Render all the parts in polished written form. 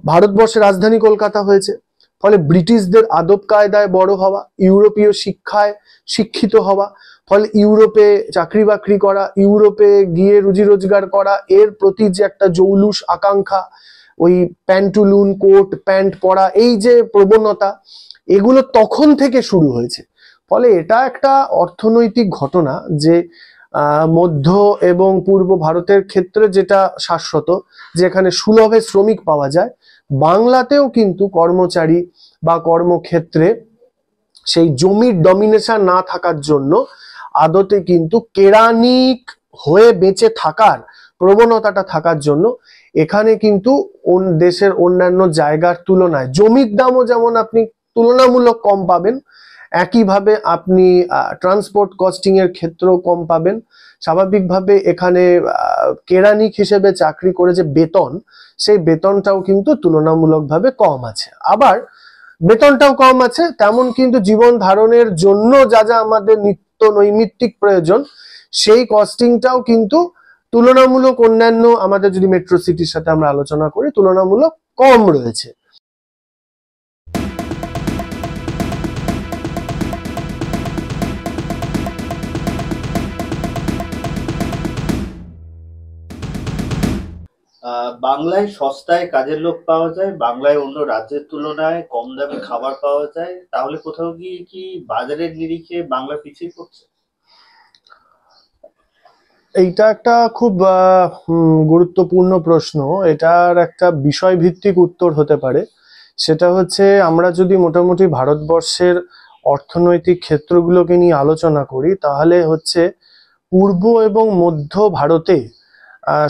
ভারতবর্ষের রাজধানী কলকাতা হয়েছে, ফলে ব্রিটিশদের আদব কায়দায় বড় হওয়া, ইউরোপীয় শিক্ষায় শিক্ষিত হওয়া, ফলে ইউরোপে চাকরি বাকরি করা, ইউরোপে গিয়ে রুজি রোজগার করা, এর প্রতি যে একটা জৌলুস আকাঙ্ক্ষা, ওই প্যান্টুলুন কোট প্যান্ট পরা, এই যে প্রবণতা, এগুলো তখন থেকে শুরু হয়েছে। ফলে এটা একটা অর্থনৈতিক ঘটনা যে মধ্য এবং পূর্ব ভারতের ক্ষেত্রে যেটা শাশ্বত, যেখানে সুলভে শ্রমিক পাওয়া যায়, বাংলাতেও কিন্তু কর্মচারী বা কর্মক্ষেত্রে সেই জমির ডমিনেশন না থাকার জন্য আদতে কিন্তু কেরানিক হয়ে বেঁচে থাকার প্রবণতাটা থাকার জন্য এখানে কিন্তু দেশের অন্যান্য জায়গার তুলনায় জমির দামও যেমন আপনি তুলনামূলক কম পাবেন, একইভাবে আপনি ট্রান্সপোর্ট কস্টিং এর ক্ষেত্রেও কম পাবেন। স্বাভাবিকভাবে এখানে কেরানিক হিসেবে চাকরি করে যে বেতন, সেই বেতনটাও কিন্তু তুলনামূলকভাবে কম আছে। আবার বেতনটাও কম আছে, তেমন কিন্তু জীবন ধারণের জন্য যা যা আমাদের নিত্য নৈমিত্তিক প্রয়োজন, সেই কস্টিংটাও কিন্তু তুলনামূলক অন্যান্য আমাদের যদি মেট্রো সিটির সাথে আমরা আলোচনা করি তুলনামূলক কম রয়েছে। বাংলায় সস্তায় কাজের লোক পাওয়া যায়, বাংলায় অন্য রাজ্যের তুলনায় কম দামে খাবার পাওয়া যায়, তাহলে কোথাও গিয়ে কি বাজারের নিরিখে বাংলা পিছিয়ে পড়ছে? এইটা একটা খুব গুরুত্বপূর্ণ প্রশ্ন। এটার একটা বিষয় ভিত্তিক উত্তর হতে পারে। সেটা হচ্ছে, আমরা যদি মোটামুটি ভারতবর্ষের অর্থনৈতিক ক্ষেত্রগুলোকে নিয়ে আলোচনা করি, তাহলে হচ্ছে পূর্ব এবং মধ্য ভারতে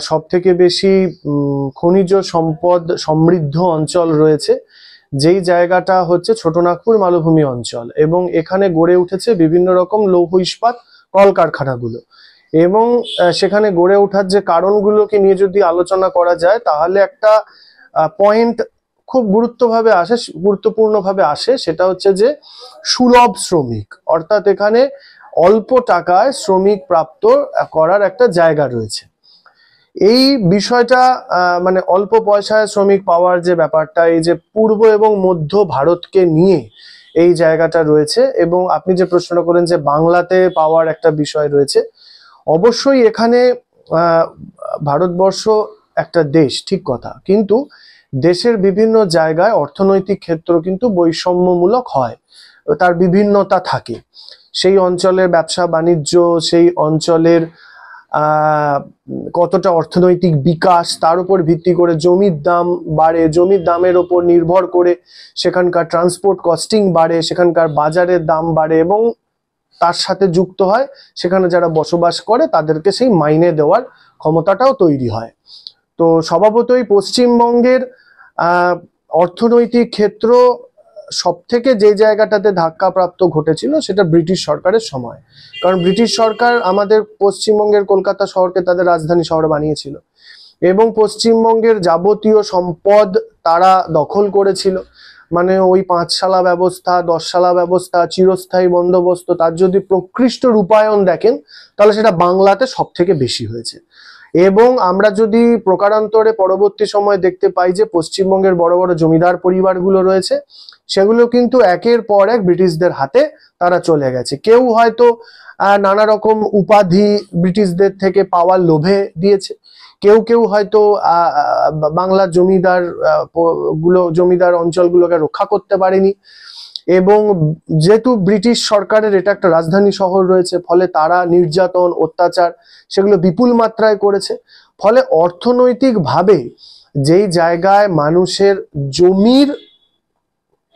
সব থেকে বেশি খনিজ সম্পদ সমৃদ্ধ অঞ্চল রয়েছে, যেই জায়গাটা হচ্ছে ছোটনাগপুর মালভূমি অঞ্চল, এবং এখানে গড়ে উঠেছে বিভিন্ন রকম লৌহ ইস্পাত কলকারখানাগুলো। এবং সেখানে গড়ে ওঠার যে কারণগুলোকে নিয়ে যদি আলোচনা করা যায়, তাহলে একটা পয়েন্ট খুব গুরুত্বপূর্ণভাবে আসে, সেটা হচ্ছে যে সুলভ শ্রমিক, অর্থাৎ এখানে অল্প টাকায় শ্রমিক প্রাপ্ত করার একটা জায়গা রয়েছে। এই বিষয়টা মানে অল্প পয়সায় শ্রমিক পাওয়ার যে ব্যাপারটা, এই যে পূর্ব এবং মধ্য ভারতকে নিয়ে এই জায়গাটা রয়েছে। এবং আপনি যে প্রশ্নটা করেন যে বাংলাতে পাওয়ার একটা বিষয় রয়েছে, অবশ্যই এখানে ভারতবর্ষ একটা দেশ, ঠিক কথা, কিন্তু দেশের বিভিন্ন জায়গায় অর্থনৈতিক ক্ষেত্র কিন্তু বৈষম্যমূলক হয়, তার বিভিন্নতা থাকে। সেই অঞ্চলের ব্যবসা বাণিজ্য, সেই অঞ্চলের কতটা অর্থনৈতিক বিকাশ, তার উপর ভিত্তি করে জমির দাম বাড়ে, জমির দামের ওপর নির্ভর করে সেখানকার ট্রান্সপোর্ট কস্টিং বাড়ে, সেখানকার বাজারের দাম বাড়ে, এবং তার সাথে যুক্ত হয় সেখানে যারা বসবাস করে তাদেরকে সেই মাইনে দেওয়ার ক্ষমতাটাও তৈরি হয়। তো স্বভাবতই পশ্চিমবঙ্গের অর্থনৈতিক ক্ষেত্র সব থেকে যে জায়গাটাতে ধাক্কাপ্রাপ্ত ঘটেছিল সেটা ব্রিটিশ সরকারের সময়। কারণ ব্রিটিশ সরকার আমাদের পশ্চিমবঙ্গের কলকাতা শহরকে তাদের রাজধানী শহর বানিয়েছিল, এবং পশ্চিমবঙ্গের যাবতীয় সম্পদ তারা দখল করেছিল। মানে ওই 5 শালা ব্যবস্থা, 10 শালা ব্যবস্থা, চিরস্থায়ী বন্দোবস্ত, তার যদি প্রকৃষ্ট রূপায়ণ দেখেন তাহলে সেটা বাংলাতে সব থেকে বেশি হয়েছে। এবং আমরা যদি প্রকারান্তরে পরবর্তী সময় দেখতে পাই যে পশ্চিমবঙ্গের বড় বড় জমিদার পরিবারগুলো রয়েছে, সেগুলো কিন্তু একের পর এক ব্রিটিশদের হাতে তারা চলে গেছে। কেউ হয়তো নানা রকম উপাধি ব্রিটিশদের থেকে পাওয়ার লোভে দিয়েছে, কেউ কেউ হয়তো বাংলার জমিদার অঞ্চলগুলোকে রক্ষা করতে পারেনি। এবং যেহেতু ব্রিটিশ সরকারের এটা একটা রাজধানী শহর রয়েছে, ফলে তারা নির্যাতন অত্যাচার সেগুলো বিপুল মাত্রায় করেছে। ফলে অর্থনৈতিকভাবে যেই জায়গায় মানুষের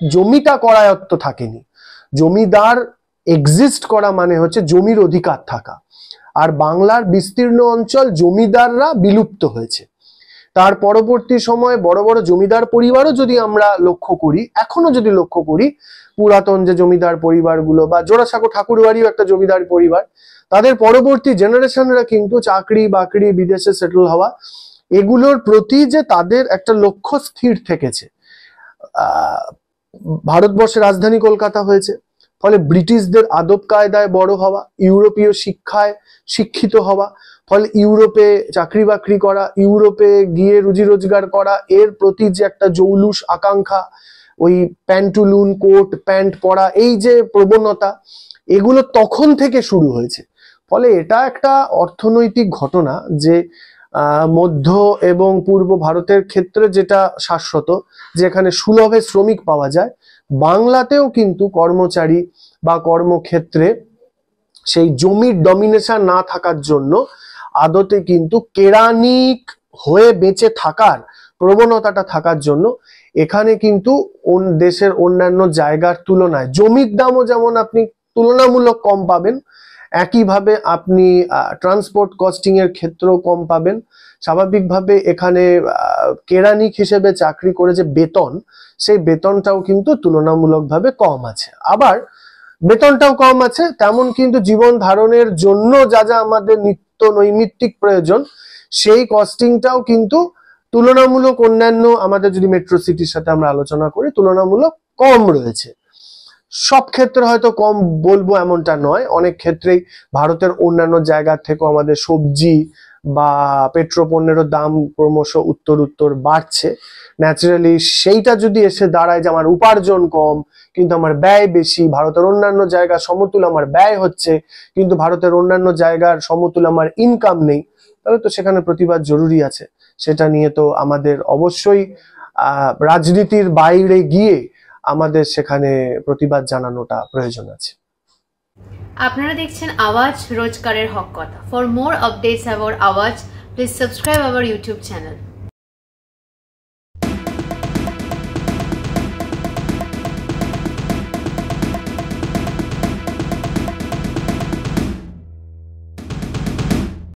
জমিটা করায়ত্ত থাকেনি, জমিদার এক্সিস্ট করা মানে হচ্ছে জমির অধিকার থাকা, আর বাংলার বিস্তীর্ণ অঞ্চল জমিদাররা বিলুপ্ত হয়েছে। তার পরবর্তী সময়ে বড় বড় জমিদার পরিবারও যদি আমরা লক্ষ্য করি, এখনো যদি লক্ষ্য করি, পুরাতন যে জমিদার পরিবারগুলো বা জোড়াসাঁকো ঠাকুরবাড়িও একটা জমিদার পরিবার, তাদের পরবর্তী জেনারেশনরা কিন্তু চাকরি বাকরি, বিদেশে সেটেল হওয়া, এগুলোর প্রতি যে তাদের একটা লক্ষ্য স্থির থেকেছে। ভারতবর্ষের রাজধানী কলকাতা হয়েছে, ফলে ব্রিটিশদের আদব কায়দায় বড় হওয়া, ইউরোপীয় শিক্ষায় শিক্ষিত হওয়া, ফলে ইউরোপে চাকরি বাকরি করা, ইউরোপে গিয়ে রুজি রোজগার করা, এর প্রতি যে একটা জৌলুস আকাঙ্ক্ষা, ওই প্যান্টুলুন কোট প্যান্ট পরা, এই যে প্রবণতা, এগুলো তখন থেকে শুরু হয়েছে। ফলে এটা একটা অর্থনৈতিক ঘটনা যে মধ্য এবং পূর্ব ভারতের ক্ষেত্রে যেটা শাশ্বত, যেখানে সুলভে শ্রমিক পাওয়া যায়, বাংলাতেও কিন্তু কর্মচারী বা কর্মক্ষেত্রে সেই জমির ডমিনেশন না থাকার জন্য আদতে কিন্তু কেরানিক হয়ে বেঁচে থাকার প্রবণতাটা থাকার জন্য এখানে কিন্তু দেশের অন্যান্য জায়গার তুলনায় জমির দামও যেমন আপনি তুলনামূলক কম পাবেন, একইভাবে আপনি ট্রান্সপোর্ট কস্টিং এর ক্ষেত্রেও কম পাবেন। স্বাভাবিকভাবে এখানে কেরানিক হিসেবে চাকরি করে যে বেতন, সেই বেতনটাও কিন্তু তুলনামূলকভাবে কম আছে। আবার বেতনটাও কম আছে, তেমন কিন্তু জীবন ধারণের জন্য যা যা আমাদের নিত্য নৈমিত্তিক প্রয়োজন, সেই কস্টিংটাও কিন্তু তুলনামূলক অন্যান্য আমাদের যদি মেট্রো সিটির সাথে আমরা আলোচনা করি তুলনামূলক কম রয়েছে। সব ক্ষেত্রে হয়তো কম বলবো এমনটা নয়, অনেক ক্ষেত্রেই ভারতের অন্যান্য জায়গার থেকেও আমাদের সবজি বা পেট্রোপণ্যেরও দাম ক্রমশ উত্তর বাড়ছে। ন্যাচারালি সেইটা যদি এসে দাঁড়ায় যে আমার উপার্জন কম কিন্তু আমার ব্যয় বেশি, ভারতের অন্যান্য জায়গার সমতুল আমার ব্যয় হচ্ছে কিন্তু ভারতের অন্যান্য জায়গার সমতুল আমার ইনকাম নেই, তাহলে তো সেখানে প্রতিবাদ জরুরি আছে। সেটা নিয়ে তো আমাদের অবশ্যই রাজনীতির বাইরে গিয়ে আমাদের সেখানে প্রতিবাদ জানানোটা প্রয়োজন আছে। আপনারা দেখছেন আওয়াজ, রোজকারের হক কথা। ফর মোর আপডেটস অ্যাবাউট আওয়াজ, please subscribe our YouTube channel.